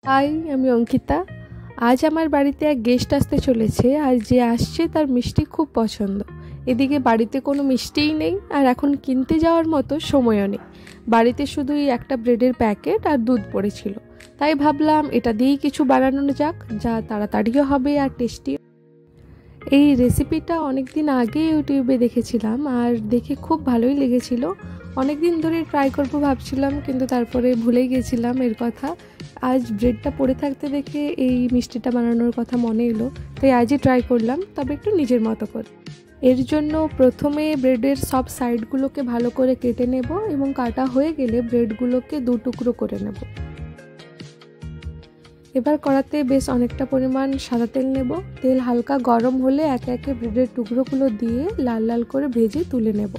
High, আমি অঙ্কিতা। আজ আমার বাড়িতে এক গেস্ট আসতে চলেছে, আর যে আসছে তার মিষ্টি খুব পছন্দ। এদিকে বাড়িতে কোনো মিষ্টিই নেই, আর এখন কিনতে যাওয়ার মতো সময়ও নেই। বাড়িতে শুধুই একটা ব্রেডের প্যাকেট আর দুধ পড়েছিল, তাই ভাবলাম এটা দিয়েই কিছু বানানো যাক, যা তাড়াতাড়িও হবে আর টেস্টি। এই রেসিপিটা অনেক দিন আগে ইউটিউবে দেখেছিলাম, আর দেখে খুব ভালোই লেগেছিল। অনেক দিন ধরে ট্রাই করবো ভাবছিলাম, কিন্তু তারপরে ভুলেই গেছিলাম এর কথা। আজ ব্রেডটা পড়ে থাকতে দেখে এই মিষ্টিটা বানানোর কথা মনে এলো, তাই আজই ট্রাই করলাম, তবে একটু নিজের মতো করে। এর জন্য প্রথমে ব্রেডের সব সাইডগুলোকে ভালো করে কেটে নেব, এবং কাটা হয়ে গেলে ব্রেডগুলোকে দু টুকরো করে নেব। এবার কড়াতে বেশ অনেকটা পরিমাণ সাদা তেল নেব। তেল হালকা গরম হলে একে একে ব্রেডের টুকরোগুলো দিয়ে লাল লাল করে ভেজে তুলে নেব।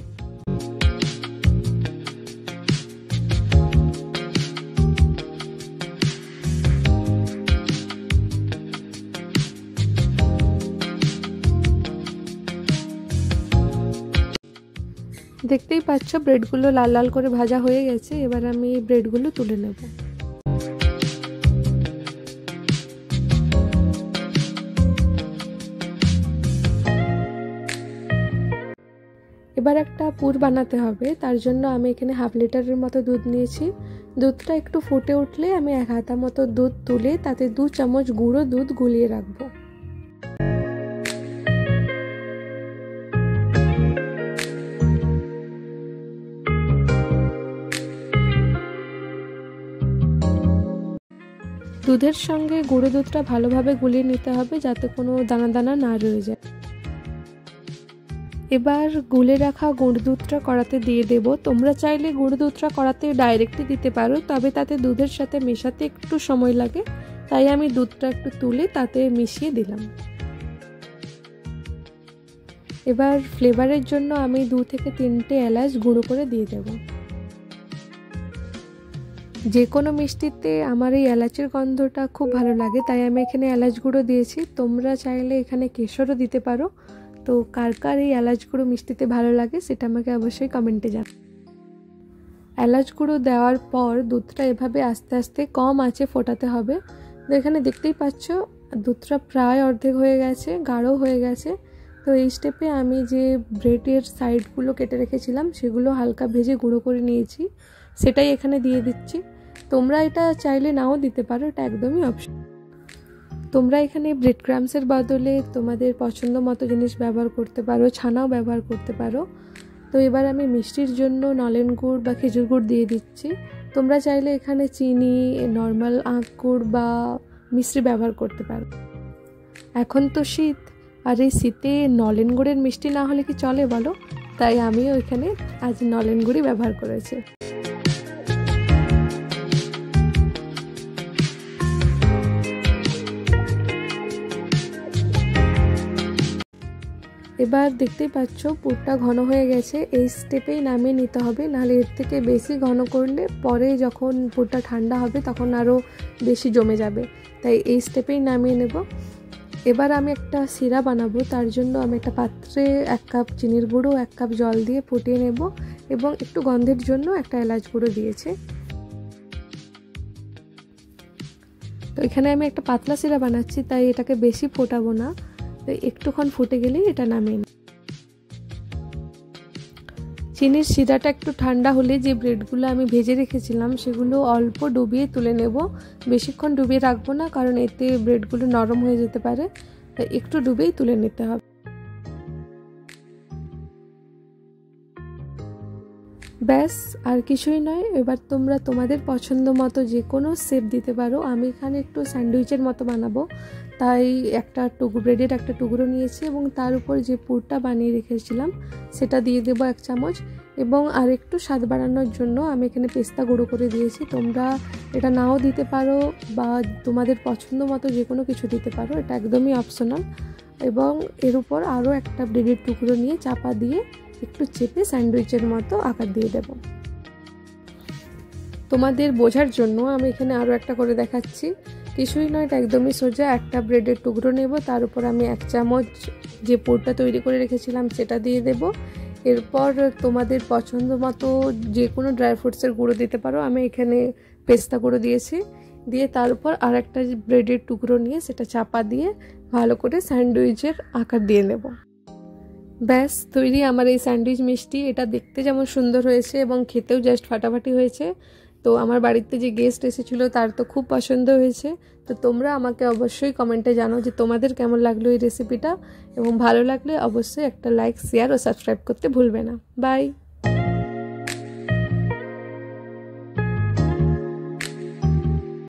দেখতেই পাচ্ছ ব্রেডগুলো লাল লাল করে ভাজা হয়ে গেছে। এবার আমি ব্রেডগুলো তুলে নেব। এবার একটা পুর বানাতে হবে, তার জন্য আমি এখানে হাফ লিটারের মতো দুধ নিয়েছি। দুধটা একটু ফুটে উঠলে আমি 1 হাতা মতো দুধ তুলে তাতে 2 চামচ গুঁড়ো দুধ গুলিয়ে রাখবো। দুধের সঙ্গে গুঁড়ো দুধটা ভালোভাবে গুলিয়ে নিতে হবে, যাতে কোনো দানা দানা না রয়ে যায়। এবার গুলে রাখা গুঁড়ো দুধটা কড়াতে দিয়ে দেব। তোমরা চাইলে গুঁড়ো দুধটা কড়াতে ডাইরেক্টই দিতে পারো, তবে তাতে দুধের সাথে মেশাতে একটু সময় লাগে, তাই আমি দুধটা একটু তুলে তাতে মিশিয়ে দিলাম। এবার ফ্লেভারের জন্য আমি 2 থেকে 3টে এলাচ গুঁড়ো করে দিয়ে দেব। যে কোনো মিষ্টিতে আমার এই এলাচের গন্ধটা খুব ভালো লাগে, তাই আমি এখানে এলাচ গুঁড়ো দিয়েছি। তোমরা চাইলে এখানে কেশরও দিতে পারো। তো কার কার এই এলাচ গুঁড়ো মিষ্টিতে ভালো লাগে সেটা আমাকে অবশ্যই কমেন্টে জানাও। এলাচ গুঁড়ো দেওয়ার পর দুধটা এভাবে আস্তে আস্তে কম আঁচে ফোটাতে হবে। তো এখানে দেখতেই পাচ্ছ দুধটা প্রায় অর্ধেক হয়ে গেছে, গাঢ় হয়ে গেছে। তো এই স্টেপে আমি যে ব্রেডের সাইডগুলো কেটে রেখেছিলাম সেগুলো হালকা ভেজে গুঁড়ো করে নিয়েছি, সেটাই এখানে দিয়ে দিচ্ছি। তোমরা এটা চাইলে নাও দিতে পারো, এটা একদমই অপশন। তোমরা এখানে ব্রেড ক্রাম্বসের বদলে তোমাদের পছন্দ মতো জিনিস ব্যবহার করতে পারো, ছানাও ব্যবহার করতে পারো। তো এবার আমি মিষ্টির জন্য নলেন গুড় বা খেজুর গুড় দিয়ে দিচ্ছি। তোমরা চাইলে এখানে চিনি, নর্মাল আখ গুড় বা মিশ্রি ব্যবহার করতে পারো। এখন তো শীত, আর এই শীতে নলেন গুড়ের মিষ্টি না হলে কি চলে বলো? তাই আমিও এখানে আজ নলেন গুড়ই ব্যবহার করেছি। এবার দেখতেই পাচ্ছ পুরটা ঘন হয়ে গেছে। এই স্টেপেই নামিয়ে নিতে হবে, নাহলে এর থেকে বেশি ঘন করলে পরে যখন পুরটা ঠান্ডা হবে তখন আরও বেশি জমে যাবে, তাই এই স্টেপেই নামিয়ে নেব। এবার আমি একটা সিরা বানাবো, তার জন্য আমি একটা পাত্রে 1 কাপ চিনির গুঁড়ো 1 কাপ জল দিয়ে ফুটিয়ে নেব, এবং একটু গন্ধের জন্য একটা এলাচ গুঁড়ো দিয়েছে। তো এখানে আমি একটা পাতলা সিরা বানাচ্ছি, তাই এটাকে বেশি ফোটাবো না। একটুক্ষণ ফুটে গেলেই এটা নামিয়ে নেব। চিনির সিরাটা একটু ঠান্ডা হলে যে ব্রেডগুলো আমি ভেজে রেখেছিলাম সেগুলো অল্প ডুবিয়ে তুলে নেব। বেশিক্ষণ ডুবিয়ে রাখবো না, কারণ এতে ব্রেডগুলো নরম হয়ে যেতে পারে, তাই একটু ডুবিয়েই তুলে নিতে হবে। ব্যাস, আর কিছুই নয়। এবার তোমরা তোমাদের পছন্দ মতো যে কোনো শেপ দিতে পারো। আমি এখানে একটু স্যান্ডউইচের মতো বানাবো, তাই ব্রেডের একটা টুকরো নিয়েছি, এবং তার উপর যে পুরটা বানিয়ে রেখেছিলাম সেটা দিয়ে দেবো 1 চামচ। এবং আর একটু স্বাদ বাড়ানোর জন্য আমি এখানে পেস্তা গুঁড়ো করে দিয়েছি। তোমরা এটা নাও দিতে পারো, বা তোমাদের পছন্দ মতো যে কোনো কিছু দিতে পারো, এটা একদমই অপশনাল। এবং এর উপর আরও একটা ব্রেডের টুকরো নিয়ে চাপা দিয়ে একটু চেপে স্যান্ডউইচের মতো আকার দিয়ে দেব। তোমাদের বোঝার জন্য আমি এখানে আরও একটা করে দেখাচ্ছি। কিছুই নয়, এটা একদমই সোজা। একটা ব্রেডের টুকরো নেব, তার উপর আমি 1 চামচ যে পুরটা তৈরি করে রেখেছিলাম সেটা দিয়ে দেব। এরপর তোমাদের পছন্দ মতো যে কোনো ড্রাই ফ্রুটসের গুঁড়ো দিতে পারো। আমি এখানে পেস্তা গুঁড়ো দিয়েছি। দিয়ে তার উপর আর একটা ব্রেডের টুকরো নিয়ে সেটা চাপা দিয়ে ভালো করে স্যান্ডউইচের আকার দিয়ে নেব। ব্যাস তৈরি আমার এই স্যান্ডউইচ মিষ্টি। এটা দেখতে যেমন সুন্দর হয়েছে এবং খেতেও জাস্ট ফাটাফাটি হয়েছে। তো আমার বাড়িতে যে গেস্ট এসেছিলো তার তো খুব পছন্দ হয়েছে। তো তোমরা আমাকে অবশ্যই কমেন্টে জানাও যে তোমাদের কেমন লাগলো এই রেসিপিটা, এবং ভালো লাগলে অবশ্যই একটা লাইক, শেয়ার ও সাবস্ক্রাইব করতে ভুলবে না। বাই।